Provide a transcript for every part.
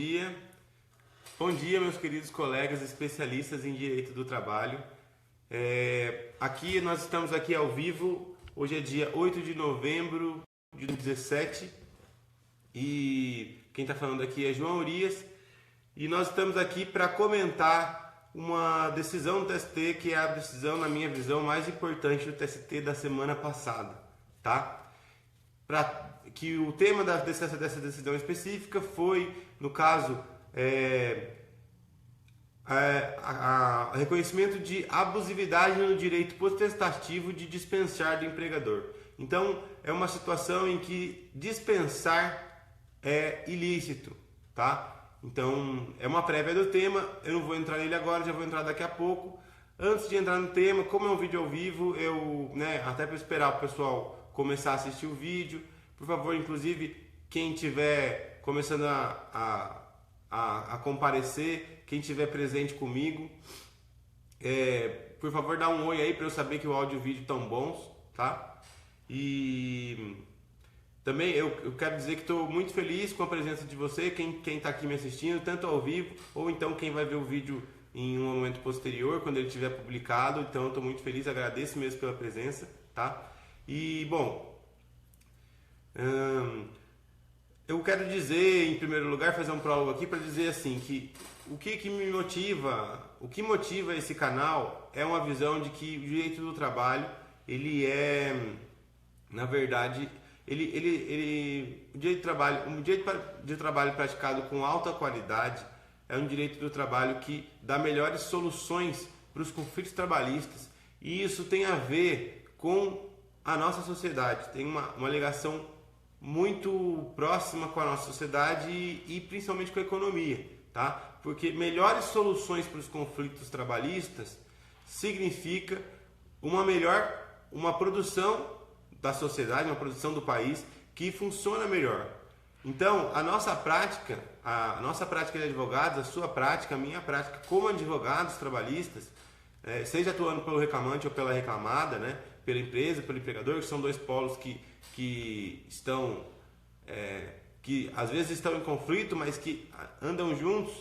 dia. Bom dia, meus queridos colegas especialistas em Direito do Trabalho. Nós estamos aqui ao vivo. Hoje é dia 8 de novembro de 2017 e quem está falando aqui é João Urias. E nós estamos aqui para comentar uma decisão do TST, que é a decisão, na minha visão, mais importante do TST da semana passada, tá? Que o tema dessa decisão específica foi, no caso, reconhecimento de abusividade no direito potestativo de dispensar do empregador. Então, é uma situação em que dispensar é ilícito, tá? Então, é uma prévia do tema, eu não vou entrar nele agora, já vou entrar daqui a pouco. Antes de entrar no tema, como é um vídeo ao vivo, até para esperar o pessoal começar a assistir o vídeo, por favor, inclusive, quem estiver começando a comparecer, quem estiver presente comigo, por favor, dá um oi aí para eu saber que o áudio e o vídeo estão bons, tá? E também eu quero dizer que estou muito feliz com a presença de você, quem está aqui me assistindo, tanto ao vivo, ou então quem vai ver o vídeo em um momento posterior, quando ele estiver publicado. Então eu estou muito feliz, agradeço mesmo pela presença, tá? E, bom, eu quero dizer, em primeiro lugar, fazer um prólogo aqui para dizer assim, que o que me motiva, o que motiva esse canal é uma visão de que o direito do trabalho, ele é, na verdade, o direito de trabalho praticado com alta qualidade é um direito do trabalho que dá melhores soluções para os conflitos trabalhistas, e isso tem a ver com a nossa sociedade, tem uma ligação muito próxima com a nossa sociedade e principalmente com a economia, tá? Porque melhores soluções para os conflitos trabalhistas significa uma produção da sociedade, uma produção do país que funciona melhor. Então, a nossa prática de advogados, a sua prática, a minha prática como advogados trabalhistas, seja atuando pelo reclamante ou pela reclamada, né? Pela empresa, pelo empregador, que são dois polos que estão, que às vezes estão em conflito, mas que andam juntos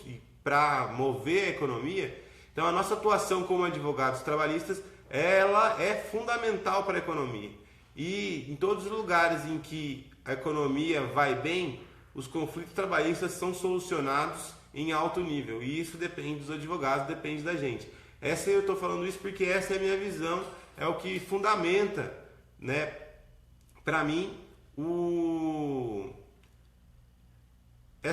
para mover a economia. Então, a nossa atuação como advogados trabalhistas, ela é fundamental para a economia. E em todos os lugares em que a economia vai bem, os conflitos trabalhistas são solucionados em alto nível. E isso depende dos advogados, depende da gente. Eu estou falando isso porque essa é a minha visão, é o que fundamenta, né, para mim, é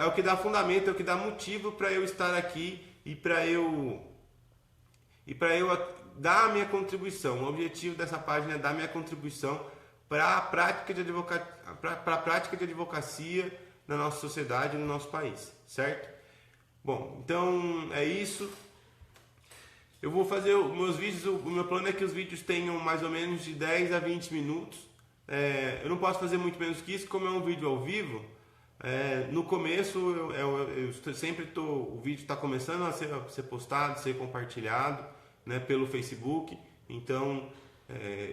o que dá fundamento, é o que dá motivo para eu estar aqui e para eu dar a minha contribuição. O objetivo dessa página é dar a minha contribuição para a prática de advocacia na nossa sociedade e no nosso país, certo? Bom, então é isso. Eu vou fazer os meus vídeos, o meu plano é que os vídeos tenham mais ou menos de 10 a 20 minutos. Eu não posso fazer muito menos que isso, como é um vídeo ao vivo. No começo, o vídeo está começando a ser postado, ser compartilhado, né, pelo Facebook. Então,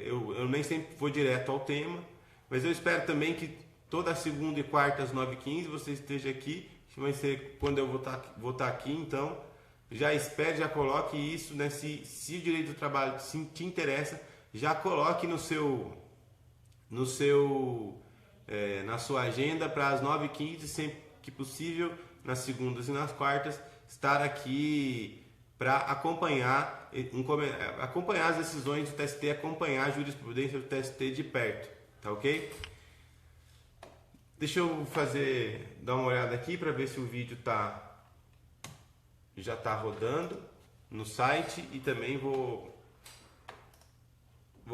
eu nem sempre vou direto ao tema, mas eu espero também que toda segunda e quarta às 9h15 você esteja aqui. Vai ser quando eu vou estar aqui, então já espere, já coloque isso, né? Se o direito do trabalho te interessa, já coloque na sua agenda para as 9h15, sempre que possível, nas segundas e nas quartas, estar aqui para acompanhar as decisões do TST, acompanhar a jurisprudência do TST de perto, tá ok? Deixa eu dar uma olhada aqui para ver se o vídeo já está rodando no site, e também vou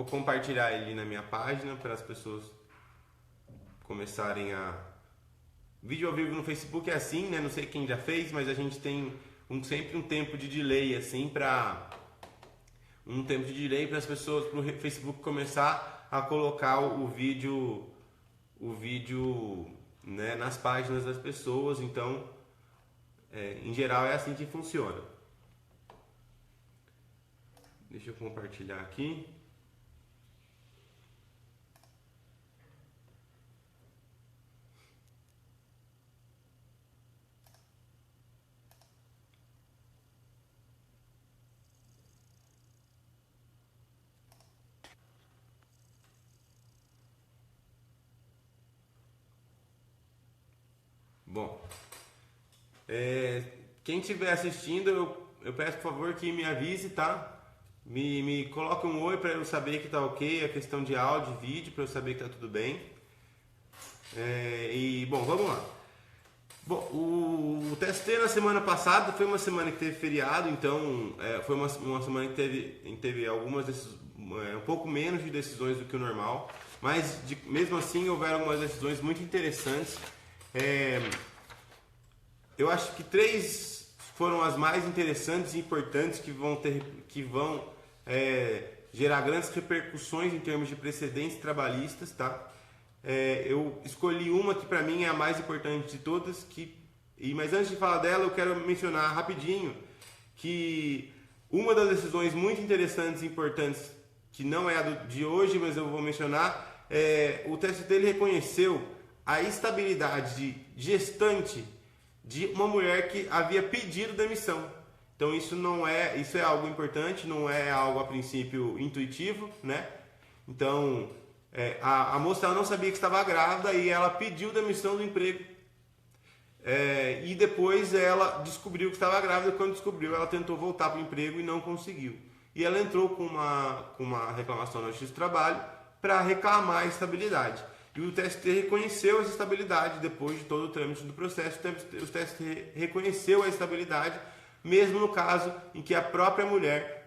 compartilhar ele na minha página para as pessoas começarem Vídeo ao vivo no Facebook é assim, né? Não sei quem já fez, mas a gente tem sempre um tempo de delay, assim, para as pessoas, para o Facebook começar a colocar o vídeo, né, nas páginas das pessoas. Então, em geral é assim que funciona. Deixa eu compartilhar aqui. Bom, quem estiver assistindo, eu peço por favor que me avise, tá? Me coloque um oi para eu saber que tá ok, a questão de áudio e vídeo, para eu saber que tá tudo bem. Bom, vamos lá. Bom, o TST na semana passada foi uma semana que teve feriado, então foi uma semana que teve algumas um pouco menos de decisões do que o normal, mas mesmo assim houveram algumas decisões muito interessantes. Eu acho que 3 foram as mais interessantes e importantes que vão gerar grandes repercussões em termos de precedentes trabalhistas, tá? Eu escolhi uma que para mim é a mais importante de todas, mas antes de falar dela eu quero mencionar rapidinho que uma das decisões muito interessantes e importantes, que não é a de hoje, mas eu vou mencionar, o TST ele reconheceu a estabilidade gestante de uma mulher que havia pedido demissão. Então isso é algo importante, não é algo a princípio intuitivo, né? Então a moça ela não sabia que estava grávida e ela pediu demissão do emprego. E depois ela descobriu que estava grávida. Quando descobriu, ela tentou voltar para o emprego e não conseguiu. E ela entrou com uma reclamação na Justiça do Trabalho para reclamar a estabilidade. E o TST reconheceu essa estabilidade depois de todo o trâmite do processo. O TST reconheceu a estabilidade, mesmo no caso em que a própria mulher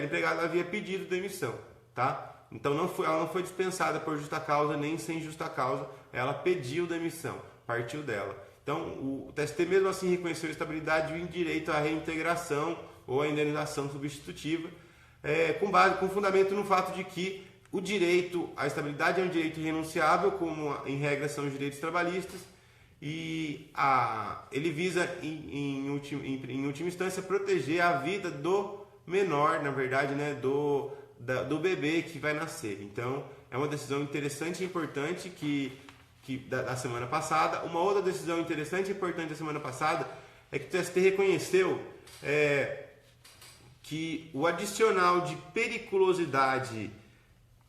empregada havia pedido demissão, tá? Então ela não foi dispensada por justa causa nem sem justa causa, ela pediu demissão, partiu dela. Então o TST mesmo assim reconheceu a estabilidade e o direito à reintegração ou à indenização substitutiva, com fundamento no fato de que o direito à estabilidade é um direito irrenunciável, como em regra são os direitos trabalhistas, e ele visa em última instância proteger a vida do menor, na verdade, né, do bebê que vai nascer. Então é uma decisão interessante e importante da semana passada. Uma outra decisão interessante e importante da semana passada é que o TST reconheceu que o adicional de periculosidade,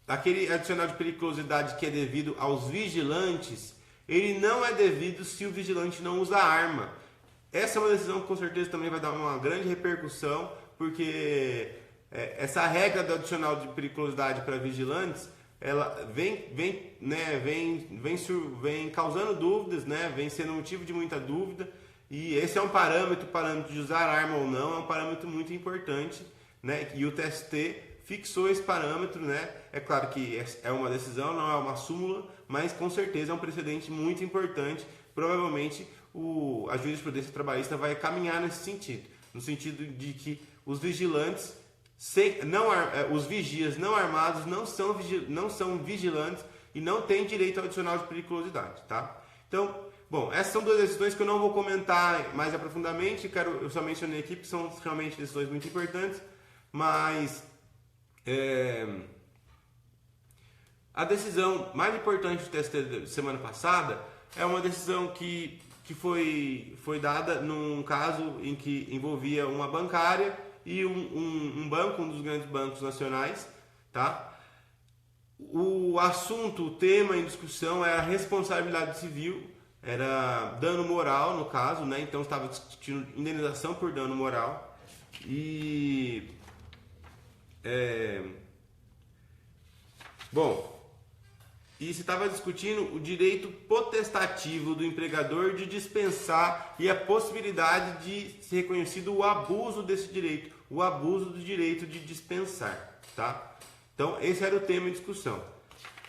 aquele adicional de periculosidade que é devido aos vigilantes, ele não é devido se o vigilante não usa arma. Essa é uma decisão que com certeza também vai dar uma grande repercussão, porque essa regra do adicional de periculosidade para vigilantes, ela vem causando dúvidas, né? Vem sendo motivo de muita dúvida, e esse é um parâmetro de usar arma ou não, é um parâmetro muito importante, né? E o TST fixou esse parâmetro, né? É claro que é uma decisão, não é uma súmula, mas com certeza é um precedente muito importante. Provavelmente a jurisprudência trabalhista vai caminhar nesse sentido, no sentido de que os vigilantes, os vigias não armados não são vigilantes e não têm direito ao adicional de periculosidade, tá? Então, bom, essas são 2 decisões que eu não vou comentar mais aprofundadamente, eu só mencionei aqui porque são realmente decisões muito importantes, mas a decisão mais importante do TST de semana passada é uma decisão que foi dada num caso em que envolvia uma bancária e um banco, um dos grandes bancos nacionais, tá? O assunto, o tema em discussão era responsabilidade civil, era dano moral no caso, né? Então estava discutindo indenização por dano moral e e se estava discutindo o direito potestativo do empregador de dispensar e a possibilidade de ser reconhecido o abuso desse direito, o abuso do direito de dispensar, tá? Então esse era o tema em discussão.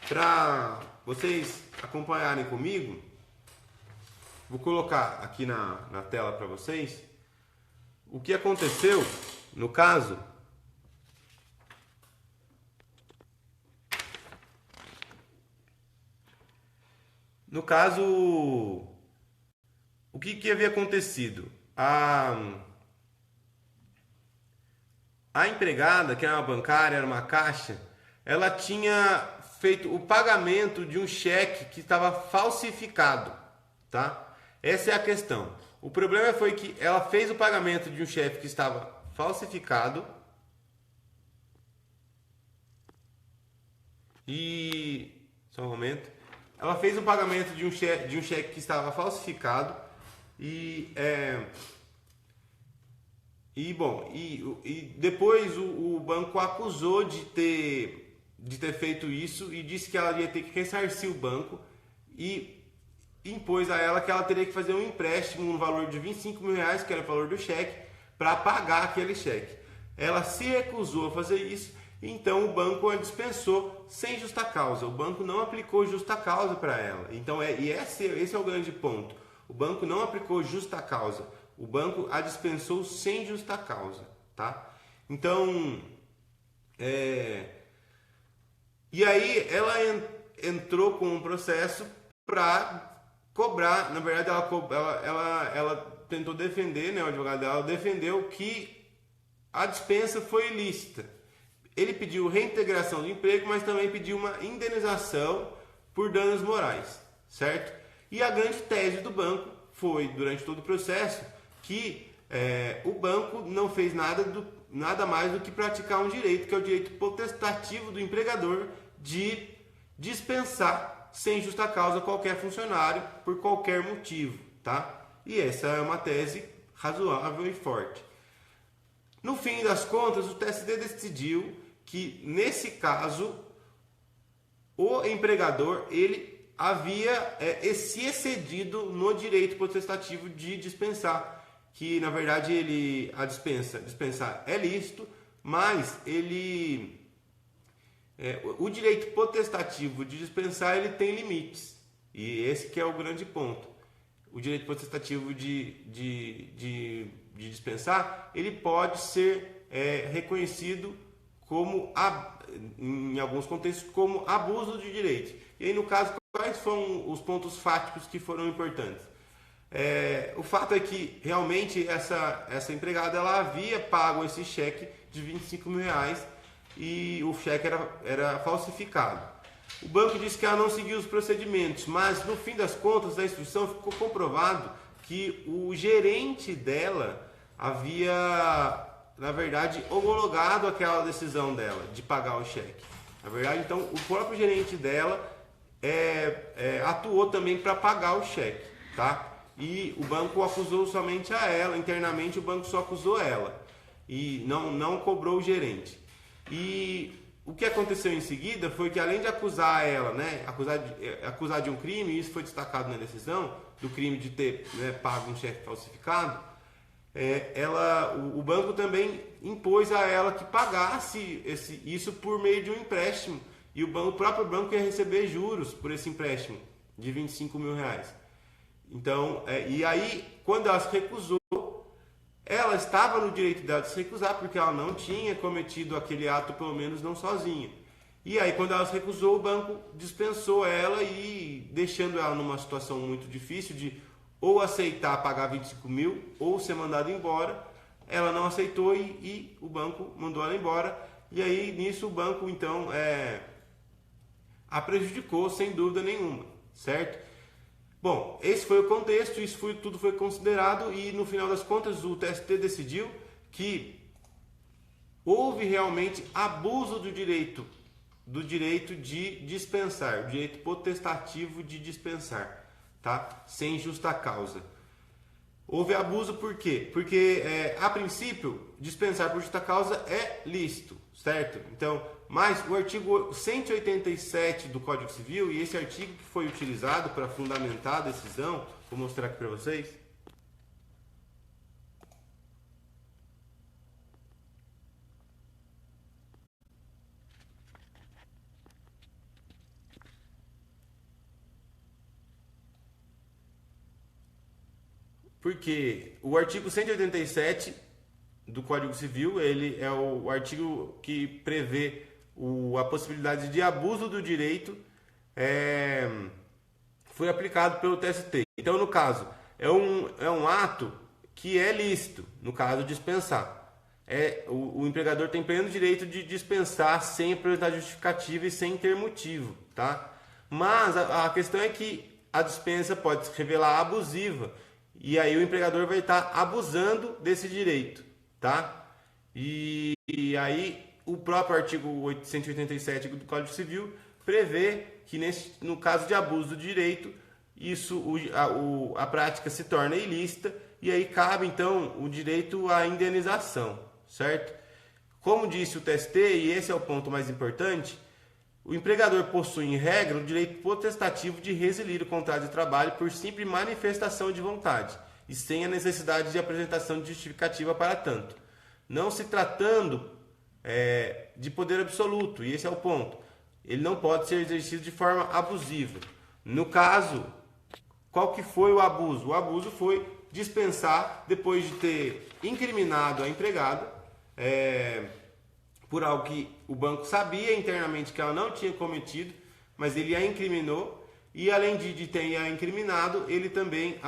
Para vocês acompanharem comigo, vou colocar aqui na tela para vocês o que aconteceu no caso. No caso, o que havia acontecido? A empregada, que era uma bancária, era uma caixa, ela tinha feito o pagamento de um cheque que estava falsificado, tá? Essa é a questão. O problema foi que ela fez o pagamento de um cheque que estava falsificado e... Só um momento. ela fez o pagamento de um cheque que estava falsificado e depois o banco acusou de ter feito isso e disse que ela ia ter que ressarcir o banco e impôs a ela que ela teria que fazer um empréstimo no valor de R$ 25.000, que era o valor do cheque, para pagar aquele cheque. Ela se recusou a fazer isso, então o banco a dispensou sem justa causa. O banco não aplicou justa causa para ela. Então esse é o grande ponto. O banco não aplicou justa causa. O banco a dispensou sem justa causa, tá? Então, e aí ela entrou com um processo para cobrar. Na verdade, ela tentou defender, né? O advogado dela defendeu que a dispensa foi ilícita. Ele pediu reintegração do emprego, mas também pediu uma indenização por danos morais, certo? E a grande tese do banco foi, durante todo o processo, que o banco não fez nada mais do que praticar um direito, que é o direito potestativo do empregador de dispensar sem justa causa qualquer funcionário por qualquer motivo, tá? E essa é uma tese razoável e forte. No fim das contas, o TST decidiu que, nesse caso, o empregador ele havia se excedido no direito potestativo de dispensar, que na verdade dispensar é lícito, mas o direito potestativo de dispensar ele tem limites, e esse que é o grande ponto. O direito potestativo de dispensar ele pode ser reconhecido como, em alguns contextos, como abuso de direito. E aí, no caso, quais foram os pontos fáticos que foram importantes? O fato é que realmente essa empregada ela havia pago esse cheque de R$ 25.000 e o cheque era falsificado. O banco disse que ela não seguiu os procedimentos, mas no fim das contas da instrução ficou comprovado que o gerente dela havia, na verdade, homologado aquela decisão dela de pagar o cheque. Na verdade, então, o próprio gerente dela atuou também para pagar o cheque, tá? E o banco acusou somente a ela, internamente o banco só acusou ela e não cobrou o gerente. E o que aconteceu em seguida foi que, além de acusar ela, né, acusar de um crime, e isso foi destacado na decisão, do crime de ter, né, pago um cheque falsificado, o banco também impôs a ela que pagasse isso por meio de um empréstimo, e o próprio banco ia receber juros por esse empréstimo de R$ 25.000. Então, e aí, quando ela se recusou, ela estava no direito dela de se recusar, porque ela não tinha cometido aquele ato, pelo menos não sozinha. E aí, quando ela se recusou, o banco dispensou ela e deixando ela numa situação muito difícil de ou aceitar pagar 25 mil ou ser mandada embora. Ela não aceitou e o banco mandou ela embora. E aí, nisso, o banco, então, a prejudicou sem dúvida nenhuma, certo? Bom, esse foi o contexto, tudo foi considerado e no final das contas o TST decidiu que houve realmente abuso do direito de dispensar, o direito potestativo de dispensar, tá? Sem justa causa. Houve abuso por quê? Porque, a princípio, dispensar por justa causa é lícito, certo? Então, mas o artigo 187 do Código Civil, e esse artigo que foi utilizado para fundamentar a decisão, vou mostrar aqui para vocês. Porque o artigo 187 do Código Civil, ele é o artigo que prevê a possibilidade de abuso do direito, foi aplicado pelo TST. Então, no caso, é um ato que é lícito, no caso, dispensar. O empregador tem pleno direito de dispensar sem apresentar justificativa e sem ter motivo, tá? Mas a questão é que a dispensa pode se revelar abusiva e aí o empregador vai estar abusando desse direito, tá? E aí o próprio artigo 187 do Código Civil prevê que no caso de abuso do direito, a prática se torna ilícita e aí cabe então o direito à indenização, certo? Como disse o TST, e esse é o ponto mais importante, o empregador possui em regra o direito potestativo de rescindir o contrato de trabalho por simples manifestação de vontade e sem a necessidade de apresentação de justificativa para tanto, não se tratando de poder absoluto, e esse é o ponto. Ele não pode ser exercido de forma abusiva. No caso, qual que foi o abuso? O abuso foi dispensar depois de ter incriminado a empregada por algo que o banco sabia internamente que ela não tinha cometido, mas ele a incriminou e além de ter a incriminado, ele também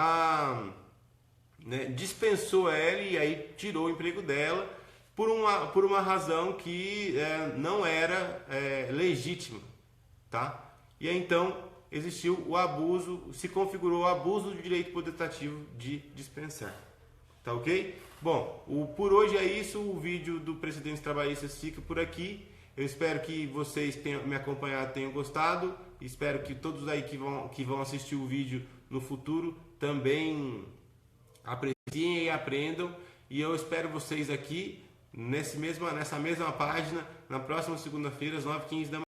dispensou ela e aí tirou o emprego dela por uma razão que não era legítima, tá? E aí, então existiu o abuso, se configurou o abuso do direito potestativo de dispensar, tá ok? Bom, por hoje é isso, o vídeo do Precedentes Trabalhistas fica por aqui. Eu espero que vocês tenham me acompanhado, tenham gostado. Espero que todos aí que vão assistir o vídeo no futuro também apreciem e aprendam. E eu espero vocês aqui nessa mesma página, na próxima segunda-feira, às 9h15 da manhã.